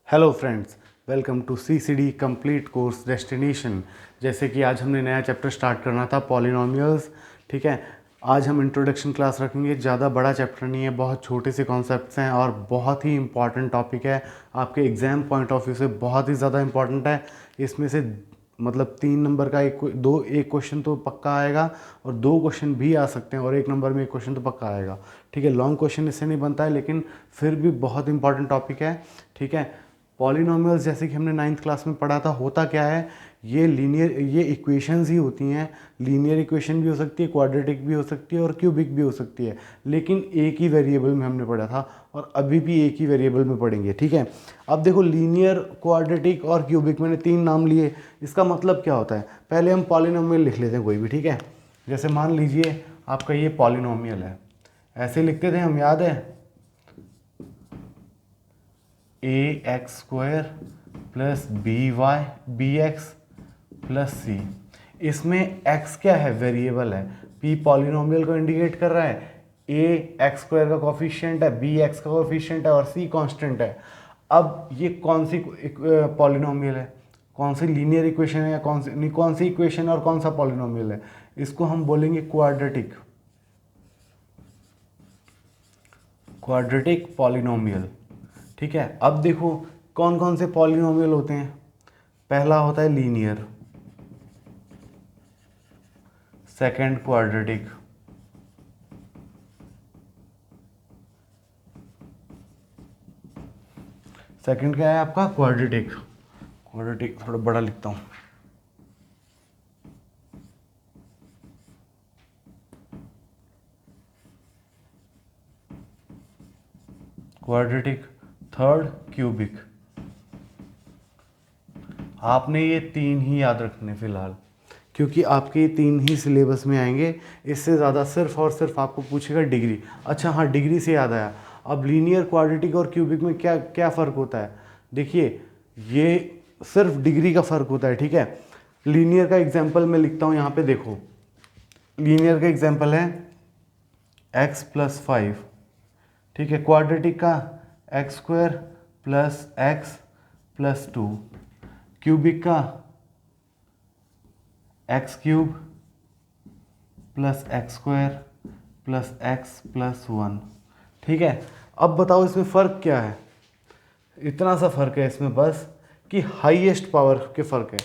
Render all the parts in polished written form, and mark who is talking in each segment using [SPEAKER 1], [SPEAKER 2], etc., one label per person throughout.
[SPEAKER 1] Hello friends, welcome to CCD complete course destination. जैसे कि आज हमने नया चैप्टर स्टार्ट करना था पॉलिनोमियल्स। ठीक है, आज हम इंट्रोडक्शन क्लास रखेंगे। ज़्यादा बड़ा चैप्टर नहीं है, बहुत छोटे से कॉन्सेप्ट्स हैं और बहुत ही इंपॉर्टेंट टॉपिक है। आपके एग्ज़ाम पॉइंट ऑफ व्यू से बहुत ही ज़्यादा इंपॉर्टेंट है। इसमें से मतलब 3 नंबर का एक क्वेश्चन तो पक्का आएगा और 2 क्वेश्चन भी आ सकते हैं और 1 नंबर में एक क्वेश्चन तो पक्का आएगा। ठीक है, लॉन्ग क्वेश्चन इससे नहीं बनता है, लेकिन फिर भी बहुत इंपॉर्टेंट टॉपिक है। ठीक है, पॉलिनोमियल्स जैसे कि हमने 9th क्लास में पढ़ा था, होता क्या है, ये इक्वेशंस ही होती हैं। लीनियर इक्वेशन भी हो सकती है, क्वाड्रेटिक भी हो सकती है और क्यूबिक भी हो सकती है, लेकिन एक ही वेरिएबल में हमने पढ़ा था और अभी भी एक ही वेरिएबल में पढ़ेंगे। ठीक है, अब देखो, लीनियर, क्वाड्रेटिक और क्यूबिक, मैंने 3 नाम लिए। इसका मतलब क्या होता है, पहले हम पॉलिनोमियल लिख लेते हैं कोई भी। ठीक है, जैसे मान लीजिए आपका ये पॉलिनोमियल है, ऐसे लिखते थे हम, याद है, ax² plus bx plus c। इसमें x क्या है, वेरिएबल है। p पॉलिनोमियल को इंडिकेट कर रहा है, a x² का कोफिशिएंट है, b x का कोफिशिएंट है और c कांस्टेंट है। अब ये कौन सी पॉलिनोमियल है, कौन सी लीनियर इक्वेशन है, या कौन सी इक्वेशन और कौन सा पॉलिनोमियल है, इसको हम बोलेंगे क्वाड्रेटिक पॉलिनोमियल। ठीक है, अब देखो कौन कौन से पॉलिनोमियल होते हैं। पहला होता है लीनियर, सेकंड क्वाड्रेटिक, सेकंड क्या है आपका, क्वाड्रेटिक। क्वाड्रेटिक थोड़ा बड़ा लिखता हूं, क्वाड्रेटिक। Third cubic. आपने ये 3 ही याद रखने फिलहाल, क्योंकि आपके ये 3 ही सिलेबस में आएंगे। इससे ज़्यादा सिर्फ और सिर्फ आपको पूछेगा डिग्री। अच्छा हाँ, डिग्री से याद आया, अब लीनियर, क्वाड्रेटिक और क्यूबिक में क्या क्या फ़र्क होता है। देखिए, ये सिर्फ डिग्री का फ़र्क होता है। ठीक है, लीनियर का एग्जाम्पल मैं लिखता हूँ यहाँ पे, देखो लीनियर का एग्जाम्पल है x प्लस 5। ठीक है, क्वाड्रेटिक का x² plus x plus 2। Cubic का x³ plus x² plus x plus 1। ठीक है, अब बताओ इसमें फ़र्क क्या है। इतना सा फ़र्क है इसमें बस, कि हाईएस्ट पावर के फ़र्क है।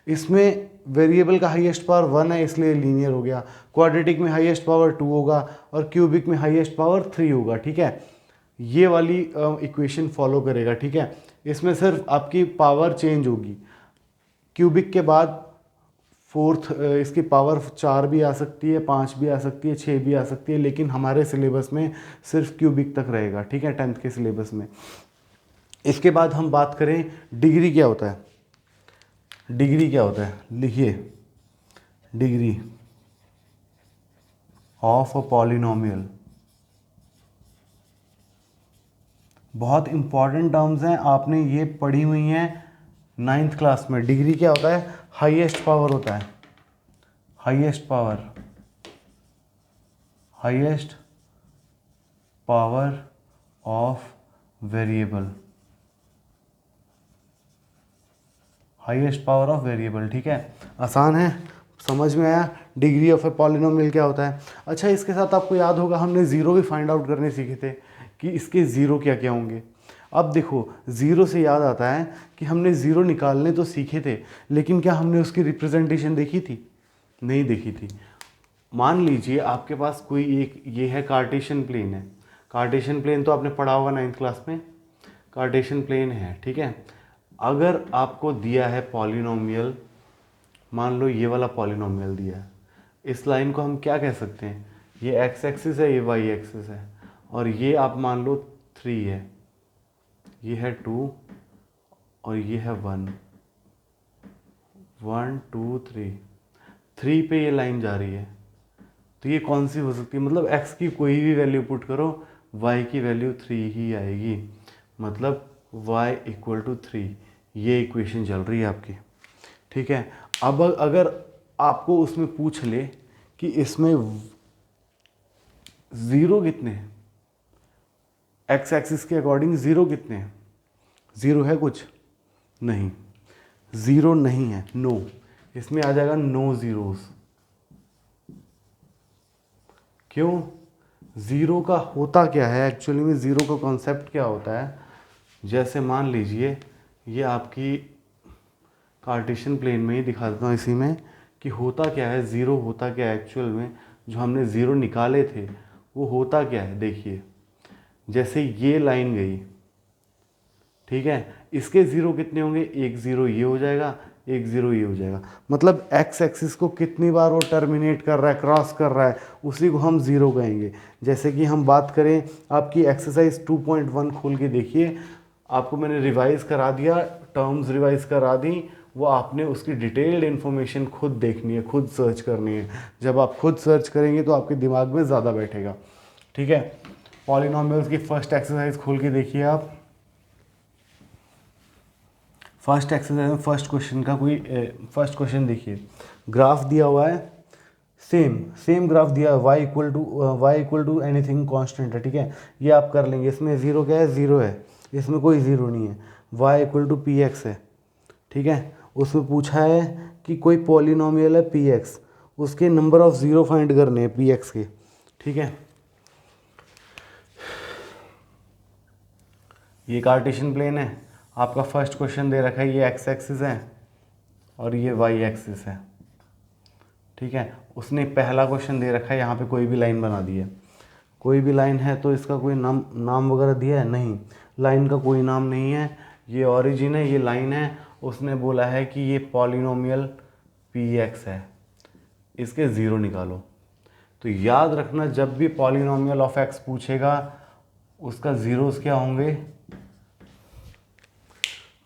[SPEAKER 1] इसमें वेरिएबल का हाईएस्ट पावर 1 है, इसलिए लीनियर हो गया। क्वाड्रेटिक में हाईएस्ट पावर 2 होगा और क्यूबिक में हाईएस्ट पावर 3 होगा। ठीक है, ये वाली इक्वेशन फॉलो करेगा। ठीक है, इसमें सिर्फ आपकी पावर चेंज होगी। क्यूबिक के बाद फोर्थ, इसकी पावर 4 भी आ सकती है, 5 भी आ सकती है, 6 भी आ सकती है, लेकिन हमारे सिलेबस में सिर्फ क्यूबिक तक रहेगा। ठीक है, 10th के सिलेबस में। इसके बाद हम बात करें डिग्री क्या होता है। डिग्री क्या होता है, लिखिए, डिग्री ऑफ अ पॉलिनोमियल। बहुत इंपॉर्टेंट टर्म्स हैं, आपने ये पढ़ी हुई हैं 9th क्लास में। डिग्री क्या होता है, हाईएस्ट पावर होता है, highest power, highest power of variable, highest power of variable. ठीक है, आसान है, समझ में आया डिग्री ऑफ ए पॉलिनोमियल क्या होता है। अच्छा, इसके साथ आपको याद होगा हमने ज़ीरो भी फाइंड आउट करने सीखे थे कि इसके ज़ीरो क्या क्या होंगे। अब देखो, ज़ीरो से याद आता है कि हमने ज़ीरो निकालने तो सीखे थे, लेकिन क्या हमने उसकी रिप्रेजेंटेशन देखी थी, नहीं देखी थी। मान लीजिए आपके पास कोई एक, ये है कार्टेशियन प्लेन है। कार्टेशियन प्लेन तो आपने पढ़ा होगा 9th क्लास में, कार्टेशियन प्लेन है। ठीक है, अगर आपको दिया है पॉलिनोमियल, मान लो ये वाला पॉलिनोमियल दिया है, इस लाइन को हम क्या कह सकते हैं, ये x एक्सिस है, ये y एक्सिस है, और ये आप मान लो 3 है, ये है 2 और ये है 1, 1 2 3, 3 पे ये लाइन जा रही है। तो ये कौन सी हो सकती है, मतलब x की कोई भी वैल्यू पुट करो, y की वैल्यू 3 ही आएगी, मतलब y इक्वल टू 3। ये इक्वेशन चल रही है आपकी। ठीक है, अब अगर आपको उसमें पूछ ले कि इसमें ज़ीरो कितने हैं, एक्स एक्सिस के अकॉर्डिंग ज़ीरो कितने हैं, ज़ीरो है कुछ? नहीं, ज़ीरो नहीं है, नो। इसमें आ जाएगा नो ज़ीरोज़। क्यों? ज़ीरो का होता क्या है एक्चुअली में, ज़ीरो का कॉन्सेप्ट क्या होता है? जैसे मान लीजिए ये आपकी कार्टेशियन प्लेन में ही दिखा देता हूँ इसी में कि होता क्या है, ज़ीरो होता क्या है एक्चुअल में। जो हमने ज़ीरो निकाले थे वो होता क्या है, देखिए जैसे ये लाइन गई, ठीक है, इसके ज़ीरो कितने होंगे? एक ज़ीरो ये हो जाएगा, एक ज़ीरो ये हो जाएगा। मतलब एक्स एक्सिस को कितनी बार वो टर्मिनेट कर रहा है, क्रॉस कर रहा है, उसी को हम ज़ीरो कहेंगे। जैसे कि हम बात करें आपकी एक्सरसाइज 2.1 खोल के देखिए, आपको मैंने रिवाइज़ करा दिया, टर्म्स रिवाइज़ करा दी, वो आपने उसकी डिटेल्ड इन्फॉर्मेशन खुद देखनी है, खुद सर्च करनी है। जब आप खुद सर्च करेंगे तो आपके दिमाग में ज़्यादा बैठेगा, ठीक है। पॉलिनॉमियल्स की फर्स्ट एक्सरसाइज खोल के देखिए आप। फर्स्ट एक्सरसाइज में फर्स्ट क्वेश्चन का कोई फर्स्ट क्वेश्चन देखिए, ग्राफ दिया हुआ है, सेम ग्राफ दिया है, y equal to anything constant है, ठीक है। ये आप कर लेंगे। इसमें ज़ीरो क्या है? ज़ीरो है, इसमें कोई ज़ीरो नहीं है। y equal to p x है, ठीक है। उसमें पूछा है कि कोई पॉलिनॉमियल है पी एक्स, उसके नंबर ऑफ ज़ीरो फाइंड करने हैं पी एक्स के, ठीक है। ये कार्टेशियन प्लेन है, आपका फर्स्ट क्वेश्चन दे रखा है, ये एक्स एक्सिस है और ये वाई एक्सिस है, ठीक है। उसने पहला क्वेश्चन दे रखा है, यहाँ पे कोई भी लाइन बना दी है। कोई भी लाइन है तो इसका कोई नाम वगैरह दिया है? नहीं, लाइन का कोई नाम नहीं है। ये ओरिजिन है, ये लाइन है। उसने बोला है कि ये पॉलिनोमियल पी एक्स है, इसके ज़ीरो निकालो। तो याद रखना, जब भी पॉलिनोमियल ऑफ एक्स पूछेगा उसका ज़ीरोज़ क्या होंगे।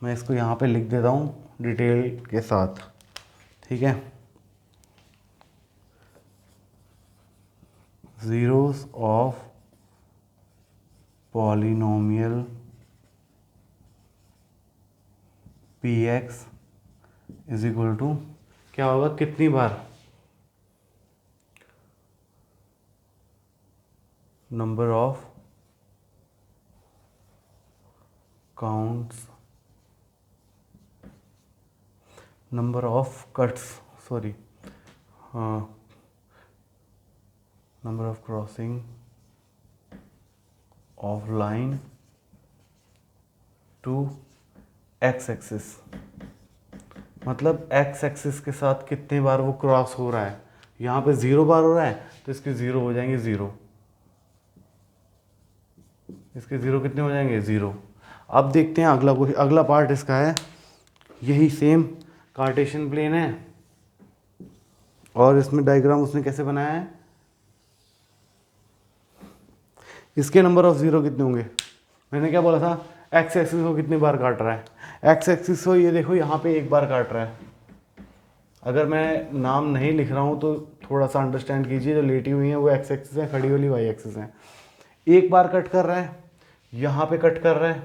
[SPEAKER 1] मैं इसको यहाँ पे लिख देता हूँ डिटेल के साथ, ठीक है। Zeros of polynomial P x is equal to क्या होगा, कितनी बार? Number of counts, number of cuts, sorry, number of crossing of line to X axis. मतलब एक्स एक्सिस के साथ कितने बार वो क्रॉस हो रहा है। यहाँ पे ज़ीरो बार हो रहा है तो इसके ज़ीरो हो जाएंगे ज़ीरो, इसके ज़ीरो कितने हो जाएंगे? ज़ीरो। अब देखते हैं अगला पार्ट इसका है, यही सेम कार्टेशियन प्लेन है और इसमें डायग्राम उसने कैसे बनाया है। इसके नंबर ऑफ ज़ीरो कितने होंगे? मैंने क्या बोला था, एक्स एक्सिस को कितनी बार काट रहा है। एक्स एक्सिस को ये देखो यहाँ पे एक बार काट रहा है। अगर मैं नाम नहीं लिख रहा हूँ तो थोड़ा सा अंडरस्टैंड कीजिए, जो लेटी हुई हैं वो एक्स एक्सिस है, खड़ी वाली वाई एक्सिस है। एक बार कट कर रहा है, यहाँ पे कट कर रहा है,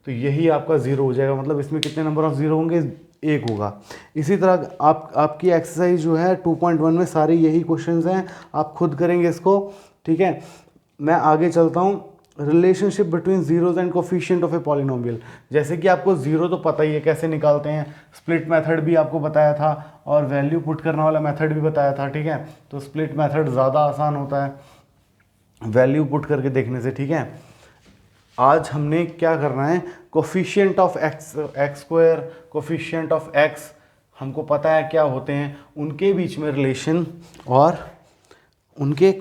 [SPEAKER 1] तो यही आपका ज़ीरो हो जाएगा। मतलब इसमें कितने नंबर ऑफ ज़ीरो होंगे? एक होगा। इसी तरह आपकी एक्सरसाइज जो है 2.1 में सारे यही क्वेश्चंस हैं, आप खुद करेंगे इसको, ठीक है। मैं आगे चलता हूँ। Relationship between zeros and coefficient of a polynomial. जैसे कि आपको ज़ीरो तो पता ही है कैसे निकालते हैं, स्प्लिट मेथड भी आपको बताया था और वैल्यू पुट करने वाला मेथड भी बताया था, ठीक है। तो स्प्लिट मेथड ज़्यादा आसान होता है वैल्यू पुट करके देखने से, ठीक है। आज हमने क्या करना है, coefficient of x square, coefficient of x, हमको पता है क्या होते हैं, उनके बीच में रिलेशन और उनके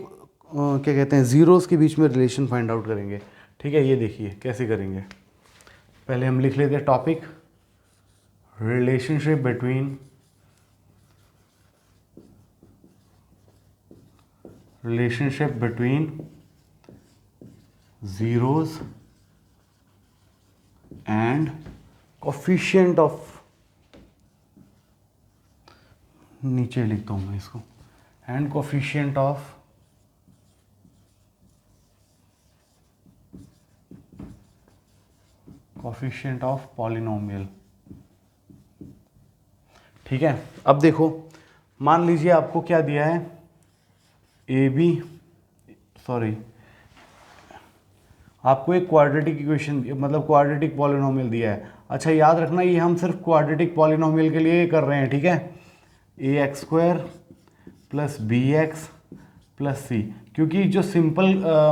[SPEAKER 1] क्या कहते हैं ज़ीरोज़ के बीच में रिलेशन फाइंड आउट करेंगे, ठीक है। ये देखिए कैसे करेंगे। पहले हम लिख लेते हैं topic, relationship between zeros and coefficient of, नीचे लिखता हूँ मैं इसको, एंड कोफिशिएंट ऑफ पॉलिनोमियल, ठीक है। अब देखो, मान लीजिए आपको क्या दिया है, आपको एक क्वाड्रेटिक इक्वेशन मतलब क्वाड्रेटिक पॉलिनोमियल दिया है। अच्छा याद रखना ये हम सिर्फ क्वाड्रेटिक पॉलिनोमियल के लिए कर रहे हैं, ठीक है। A X square plus B X plus C, क्योंकि जो सिंपल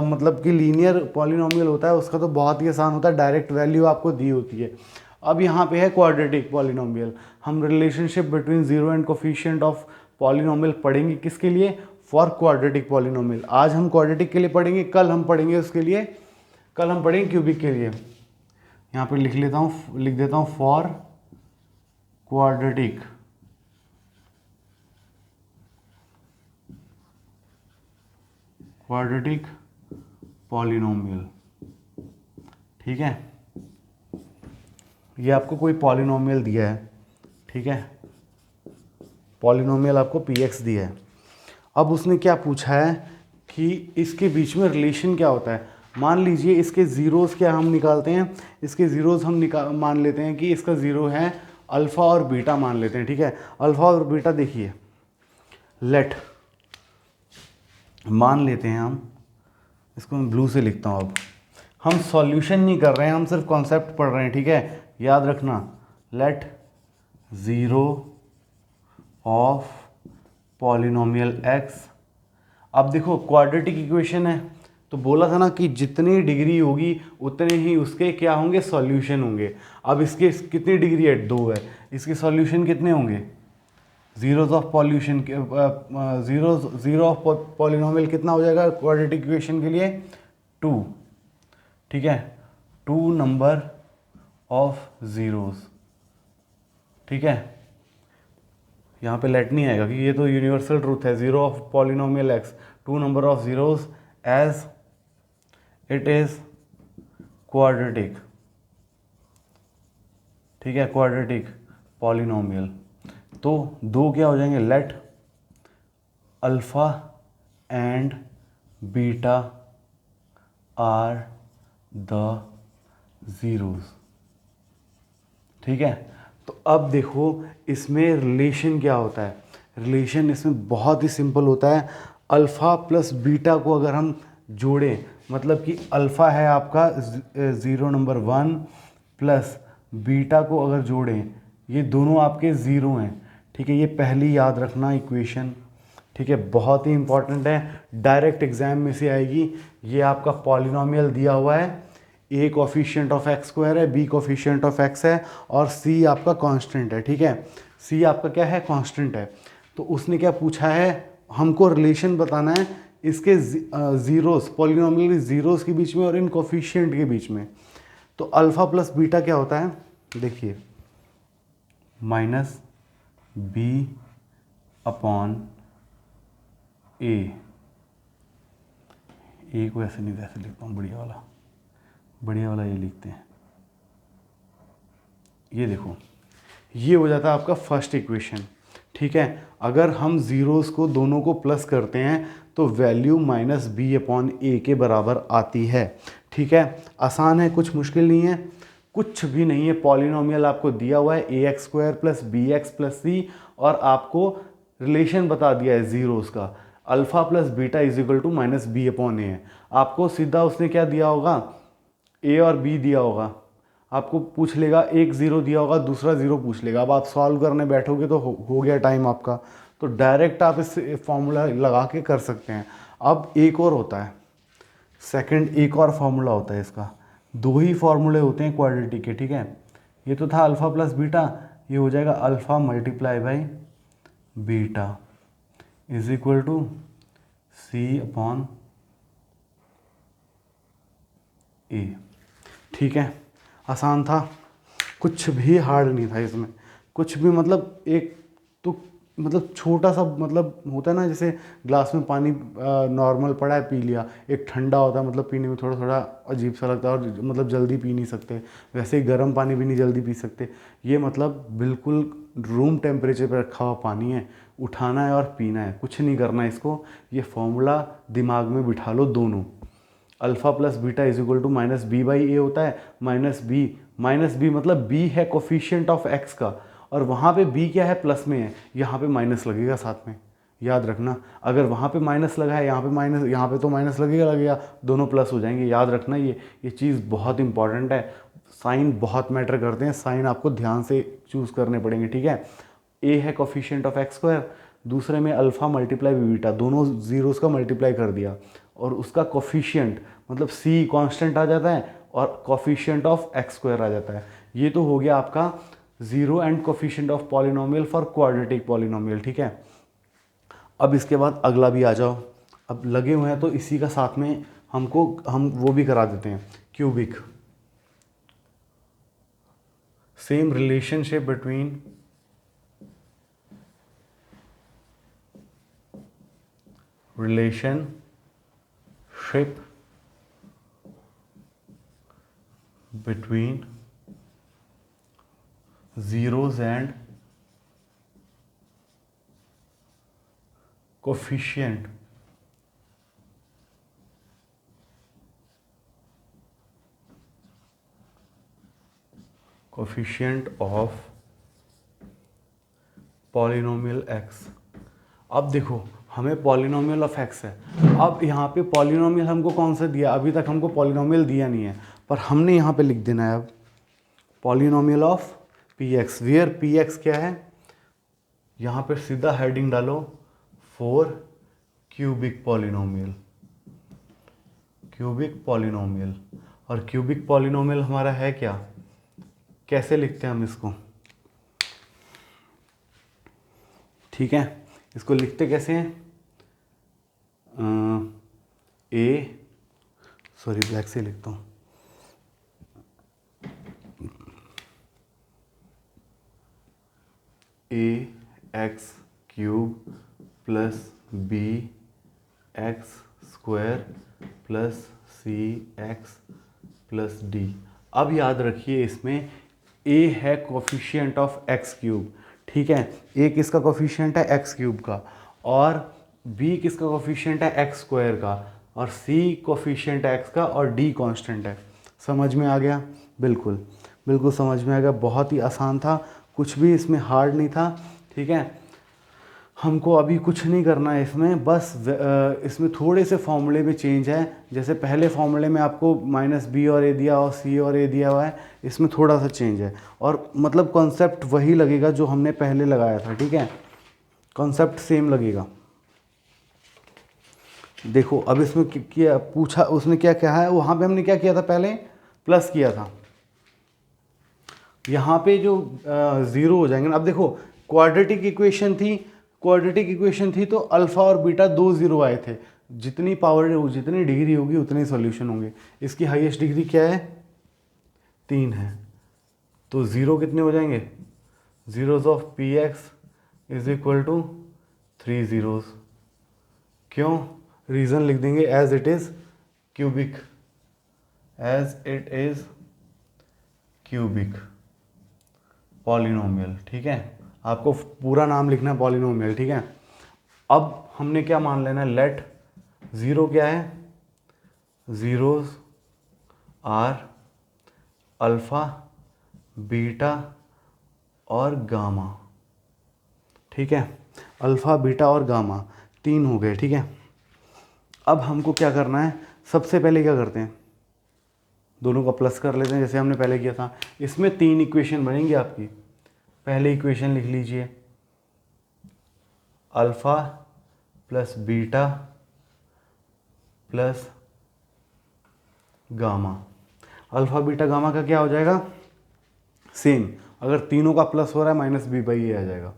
[SPEAKER 1] मतलब कि लीनियर पॉलिनोमियल होता है उसका तो बहुत ही आसान होता है, डायरेक्ट वैल्यू आपको दी होती है। अब यहाँ पे है क्वाड्रेटिक पॉलिनोमियल, हम relationship between zero and coefficient of polynomial पढ़ेंगे किसके लिए, फॉर क्वाड्रेटिक पॉलिनोमियल। आज हम क्वाड्रेटिक के लिए पढ़ेंगे, कल हम पढ़ेंगे उसके लिए, कल हम पढ़ेंगे क्यूबिक के लिए। यहाँ पे लिख देता हूँ फॉर क्वाड्रेटिक पॉलिनोमियल, ठीक है। ये आपको कोई पॉलिनोमियल दिया है, ठीक है, पॉलिनोमियल आपको px दिया है। अब उसने क्या पूछा है कि इसके बीच में रिलेशन क्या होता है। मान लीजिए इसके ज़ीरोज़ क्या हम निकालते हैं, इसके ज़ीरोज़ हम मान लेते हैं कि इसका ज़ीरो है अल्फ़ा और बीटा मान लेते हैं, ठीक है। अल्फ़ा और बीटा देखिए, लेट मान लेते हैं हम, इसको मैं ब्लू से लिखता हूँ। अब हम सॉल्यूशन नहीं कर रहे हैं, हम सिर्फ कॉन्सेप्ट पढ़ रहे हैं, ठीक है। याद रखना, let zero of polynomial x। अब देखो क्वाड्रेटिक इक्वेशन है तो बोला था ना कि जितनी डिग्री होगी उतने ही उसके क्या होंगे, सॉल्यूशन होंगे। अब इसके कितनी डिग्री है, 2 है, इसके सॉल्यूशन कितने होंगे, zeros of pollution zero of polynomial कितना हो जाएगा क्वाड्रेटिक इक्वेशन के लिए, 2, ठीक है, 2 नंबर ऑफ ज़ीरोज़, ठीक है। यहाँ पे लेट नहीं आएगा क्योंकि ये तो यूनिवर्सल ट्रूथ है, zero of polynomial x, 2 number of zeros as it is quadratic, ठीक है, क्वाड्रेटिक पॉलिनोमियल। तो 2 क्या हो जाएंगे, let alpha and beta are the zeros, ठीक है। तो अब देखो इसमें रिलेशन क्या होता है, रिलेशन इसमें बहुत ही सिंपल होता है। अल्फ़ा प्लस बीटा को अगर हम जोड़ें, मतलब कि अल्फ़ा है आपका 0 नंबर 1 प्लस बीटा को अगर जोड़ें, ये दोनों आपके ज़ीरो हैं, ठीक है। ये पहली याद रखना इक्वेशन, ठीक है, बहुत ही इंपॉर्टेंट है, डायरेक्ट एग्जाम में से आएगी। ये आपका पॉलिनोमियल दिया हुआ है, ए कोफिशिएंट ऑफ एक्स स्क्वायर है, बी कोफिशिएंट ऑफ एक्स है और सी आपका कांस्टेंट है, ठीक है। सी आपका क्या है, कांस्टेंट है। तो उसने क्या पूछा है, हमको रिलेशन बताना है इसके ज़ीरोज़, पॉलिनोमियल ज़ीरोज़ के बीच में और इन कोफिशिएंट के बीच में। तो अल्फ़ा प्लस बीटा क्या होता है, देखिए, माइनस बी अपॉन ए को ऐसे नहीं, ऐसे लिखता हूँ, बढ़िया वाला ये लिखते हैं। ये देखो, ये हो जाता है आपका फर्स्ट इक्वेशन, ठीक है। अगर हम ज़ीरोज़ को दोनों को प्लस करते हैं तो वैल्यू माइनस बी अपॉन ए के बराबर आती है, ठीक है। आसान है, कुछ मुश्किल नहीं है, कुछ भी नहीं है। पॉलिनोमियल आपको दिया हुआ है A X square plus B X plus C, और आपको रिलेशन बता दिया है ज़ीरोज़ का, alpha plus beta is equal to minus B upon A है। आपको सीधा उसने क्या दिया होगा, ए और बी दिया होगा, आपको पूछ लेगा, एक ज़ीरो दिया होगा, दूसरा ज़ीरो पूछ लेगा। अब आप सॉल्व करने बैठोगे तो हो गया टाइम आपका, तो डायरेक्ट आप इस फॉर्मूला लगा के कर सकते हैं। अब एक और होता है, सेकंड एक और फार्मूला होता है इसका, 2 ही फार्मूले होते हैं क्वाड्रेटिक के, ठीक है। ये तो था अल्फ़ा प्लस बीटा, ये हो जाएगा alpha multiply by beta is equal to C upon A, ठीक है। आसान था, कुछ भी हार्ड नहीं था इसमें, कुछ भी, मतलब एक तो मतलब छोटा सा, मतलब होता है ना, जैसे ग्लास में पानी नॉर्मल पड़ा है पी लिया, एक ठंडा होता है, मतलब पीने में थोड़ा थोड़ा अजीब सा लगता है और मतलब जल्दी पी नहीं सकते, वैसे ही गर्म पानी भी नहीं जल्दी पी सकते। ये मतलब बिल्कुल रूम टेम्परेचर पर रखा हुआ पानी है, उठाना है और पीना है, कुछ नहीं करना है इसको। ये फॉर्मूला दिमाग में बिठा लो दोनों, alpha plus beta is equal to minus B by A होता है, माइनस बी मतलब बी है कोफिशिएंट ऑफ एक्स का, और वहाँ पे बी क्या है, प्लस में है, यहाँ पे माइनस लगेगा साथ में, याद रखना। अगर वहाँ पे माइनस लगा है, यहाँ पे माइनस, यहाँ पे तो माइनस लगेगा, दोनों प्लस हो जाएंगे। याद रखना, ये चीज़ बहुत इंपॉर्टेंट है। साइन बहुत मैटर करते हैं, साइन आपको ध्यान से चूज़ करने पड़ेंगे, ठीक है। ए है कोफिशिएंट ऑफ एक्स स्क्वायर, दूसरे में अल्फ़ा मल्टीप्लाई बीटा, दोनों जीरोस का मल्टीप्लाई कर दिया, और उसका कोफिशिएंट मतलब सी कांस्टेंट आ जाता है और कोफिशिएंट ऑफ एक्स स्क्वायर आ जाता है। ये तो हो गया आपका zero and coefficient of polynomial for quadratic polynomial, ठीक है। अब इसके बाद अगला भी आ जाओ। अब लगे हुए हैं तो इसी का साथ में हम वो भी करा देते हैं, cubic. Same relationship between zeros and coefficient of polynomial x. अब देखो, हमें पॉलिनोमियल ऑफ एक्स है। अब यहाँ पे पॉलिनोमियल हमको कौन सा दिया, अभी तक हमको पॉलिनोमियल दिया नहीं है, पर हमने यहाँ पे लिख देना है अब polynomial of p x, where p x क्या है, यहाँ पे सीधा हेडिंग डालो फॉर क्यूबिक पॉलिनोमियल। और क्यूबिक पॉलिनोमियल हमारा है क्या, कैसे लिखते हैं हम इसको, ठीक है। इसको लिखते कैसे हैं, ब्लैक से लिखता हूँ, A X cube plus B X square plus C X plus D. अब याद रखिए, इसमें ए है कोफिशिएंट ऑफ एक्स क्यूब, ठीक है। ए किसका कोफिशिएंट है, एक्स क्यूब का, और बी किसका कोफिशिएंट है, एक्स स्क्वायर का, और सी कोफिशिएंट है एक्स का, और डी कांस्टेंट है। समझ में आ गया, बिल्कुल बिल्कुल समझ में आ गया। बहुत ही आसान था, कुछ भी इसमें हार्ड नहीं था, ठीक है। हमको अभी कुछ नहीं करना है इसमें, बस इसमें थोड़े से फॉर्मूले में चेंज है। जैसे पहले फॉर्मूले में आपको माइनस बी और ए दिया और सी और ए दिया हुआ है, इसमें थोड़ा सा चेंज है, और मतलब कॉन्सेप्ट वही लगेगा जो हमने पहले लगाया था, ठीक है। कॉन्सेप्ट सेम लगेगा। देखो अब इसमें क्या पूछा उसने, क्या क्या है, वहाँ पे हमने क्या किया था, पहले प्लस किया था, यहाँ पे जो ज़ीरो हो जाएंगे ना। अब देखो, क्वाड्रेटिक इक्वेशन थी तो अल्फ़ा और बीटा दो ज़ीरो आए थे, जितनी पावर जितनी डिग्री होगी उतने सॉल्यूशन होंगे। इसकी हाईएस्ट डिग्री क्या है, 3 है, तो ज़ीरो कितने हो जाएंगे, zeros of p x is equal to 3 zeros. क्यों, रीज़न लिख देंगे, as it is cubic polynomial, ठीक है। आपको पूरा नाम लिखना है पॉलिनोमियल, ठीक है। अब हमने क्या मान लेना है, लेट ज़ीरो क्या है, ज़ीरोज़ आर अल्फ़ा बीटा और गामा, ठीक है। अल्फ़ा बीटा और गामा 3 हो गए, ठीक है। अब हमको क्या करना है, सबसे पहले क्या करते हैं, दोनों का प्लस कर लेते हैं जैसे हमने पहले किया था। इसमें 3 इक्वेशन बनेंगी आपकी। पहले इक्वेशन लिख लीजिए, alpha plus beta plus gamma. Alpha beta gamma का क्या हो जाएगा, सेम, अगर तीनों का प्लस हो रहा है माइनस बी बाई ए आ जाएगा,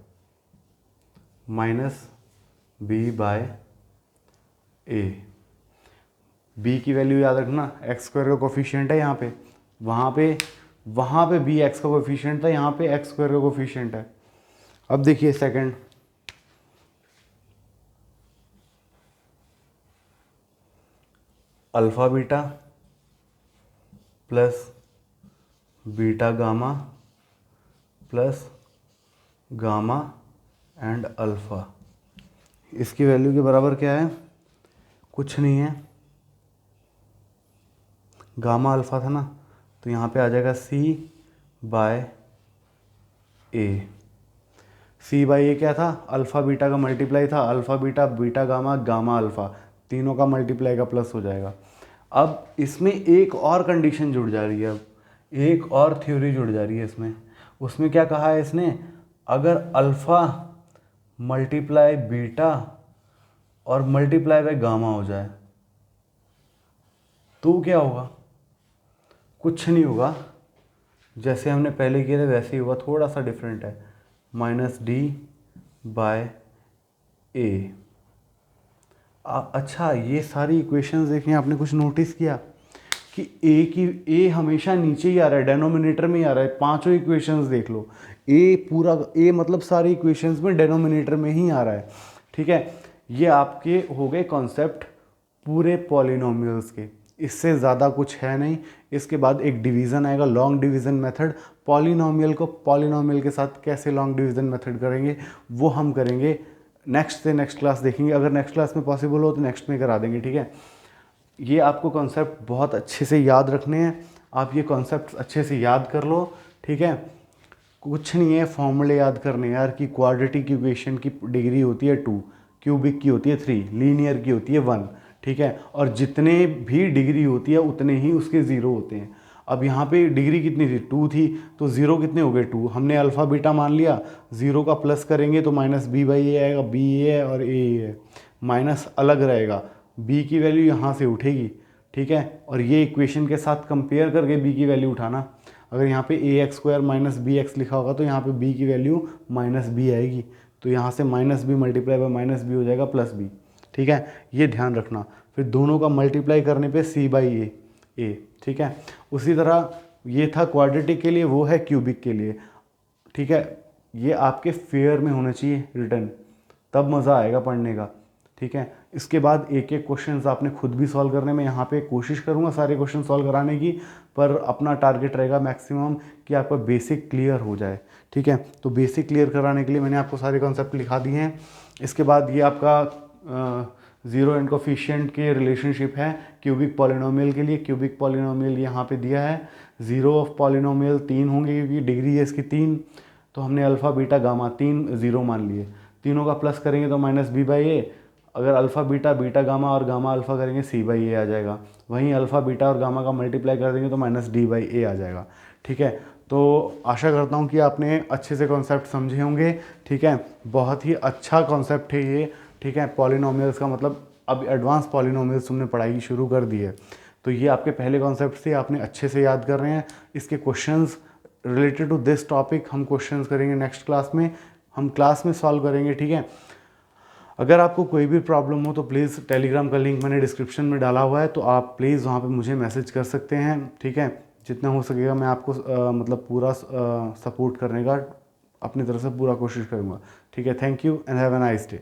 [SPEAKER 1] माइनस बी बाय ए। बी की वैल्यू याद रखना, एक्स स्क्वायर का कोफिशिएंट है यहाँ पे, वहाँ पे बी एक्स का कोफिशिएंट था, यहाँ पे एक्स स्क्वायर का कोफिशिएंट है। अब देखिए second, alpha beta plus beta gamma plus gamma and alpha, इसकी वैल्यू के बराबर क्या है, कुछ नहीं है, गामा अल्फ़ा था ना, तो यहाँ पे आ जाएगा सी बाय ए। सी बाई ए क्या था, अल्फ़ा बीटा का मल्टीप्लाई था, alpha beta, beta gamma, gamma alpha, तीनों का मल्टीप्लाई का प्लस हो जाएगा। अब इसमें एक और कंडीशन जुड़ जा रही है, अब एक और थ्योरी जुड़ जा रही है इसमें। उसमें क्या कहा है इसने, अगर अल्फ़ा मल्टीप्लाई बीटा और मल्टीप्लाई बाय गामा हो जाए तो क्या होगा, कुछ नहीं होगा, जैसे हमने पहले किए थे वैसे ही होगा, थोड़ा सा डिफरेंट है, -d/a। अच्छा, ये सारी इक्वेशंस देखिए, आपने कुछ नोटिस किया कि ए हमेशा नीचे ही आ रहा है, डेनोमिनेटर में ही आ रहा है। पांचों इक्वेशंस देख लो, ए मतलब सारी इक्वेशंस में डेनोमिनेटर में ही आ रहा है, ठीक है। ये आपके हो गए कॉन्सेप्ट पूरे पॉलिनोमियल्स के, इससे ज़्यादा कुछ है नहीं। इसके बाद एक डिवीज़न आएगा, लॉन्ग डिवीज़न मेथड। पॉलिनोमियल को पॉलिनोमियल के साथ कैसे लॉन्ग डिवीज़न मेथड करेंगे वो हम करेंगे नेक्स्ट से नेक्स्ट क्लास देखेंगे, अगर नेक्स्ट क्लास में पॉसिबल हो तो नेक्स्ट में करा देंगे, ठीक है। ये आपको कॉन्सेप्ट बहुत अच्छे से याद रखने हैं, आप ये कॉन्सेप्ट अच्छे से याद कर लो, ठीक है। कुछ नहीं है, फॉर्मूले याद करने यार, कि क्वाड्रेटिक इक्वेशन की डिग्री होती है 2, क्यूबिक की होती है 3, लीनियर की होती है 1, ठीक है। और जितने भी डिग्री होती है उतने ही उसके ज़ीरो होते हैं। अब यहाँ पे डिग्री कितनी थी, 2 थी, तो ज़ीरो कितने हो गए, 2। हमने अल्फ़ा बीटा मान लिया, ज़ीरो का प्लस करेंगे तो -b/a आएगा, b ये है और a ये है, माइनस अलग रहेगा, b की वैल्यू यहाँ से उठेगी, ठीक है। और ये इक्वेशन के साथ कंपेयर करके b की वैल्यू उठाना, अगर यहाँ पे ax² - bx लिखा होगा तो यहाँ पे b की वैल्यू -b आएगी, तो यहाँ से -b मल्टीप्लाई बाय -b हो जाएगा +b, ठीक है। ये ध्यान रखना। फिर दोनों का मल्टीप्लाई करने पे c/a, ठीक है। उसी तरह ये था क्वाड्रेटिक के लिए, वो है क्यूबिक के लिए, ठीक है। ये आपके फेयर में होना चाहिए रिटर्न, तब मज़ा आएगा पढ़ने का, ठीक है। इसके बाद एक एक क्वेश्चंस आपने खुद भी सॉल्व करने में, यहाँ पे कोशिश करूँगा सारे क्वेश्चन सॉल्व कराने की, पर अपना टारगेट रहेगा मैक्सिमम कि आपका बेसिक क्लियर हो जाए, ठीक है। तो बेसिक क्लियर कराने के लिए मैंने आपको सारे कॉन्सेप्ट लिखा दिए हैं। इसके बाद ये आपका ज़ीरो एंड कोफिशिएंट के रिलेशनशिप है क्यूबिक पॉलिनोमियल के लिए। क्यूबिक पॉलिनोमियल यहाँ पे दिया है, ज़ीरो ऑफ पॉलिनोमियल 3 होंगे क्योंकि डिग्री है इसकी 3, तो हमने अल्फ़ा बीटा गामा 3 ज़ीरो मान लिए, तीनों का प्लस करेंगे तो -b/a, अगर अल्फ़ा बीटा, बीटा गामा और गामा अल्फ़ा करेंगे c/a आ जाएगा, वहीं अल्फ़ा बीटा और गामा का मल्टीप्लाई कर देंगे तो -d/a आ जाएगा, ठीक है। तो आशा करता हूँ कि आपने अच्छे से कॉन्सेप्ट समझे होंगे, ठीक है। बहुत ही अच्छा कॉन्सेप्ट है ये, ठीक है। पॉलिनोमियल्स का मतलब अब एडवांस पॉलिनोमियल्स हमने पढ़ाई शुरू कर दी है, तो ये आपके पहले कॉन्सेप्ट थे, आपने अच्छे से याद कर रहे हैं। इसके questions related to this topic हम क्वेश्चंस करेंगे नेक्स्ट क्लास में, हम क्लास में सॉल्व करेंगे, ठीक है। अगर आपको कोई भी प्रॉब्लम हो तो प्लीज़ टेलीग्राम का लिंक मैंने डिस्क्रिप्शन में डाला हुआ है, तो आप प्लीज़ वहाँ पे मुझे मैसेज कर सकते हैं, ठीक है। जितना हो सकेगा मैं आपको मतलब पूरा सपोर्ट करने का अपनी तरफ से पूरा कोशिश करूँगा, ठीक है। Thank you and have a nice day.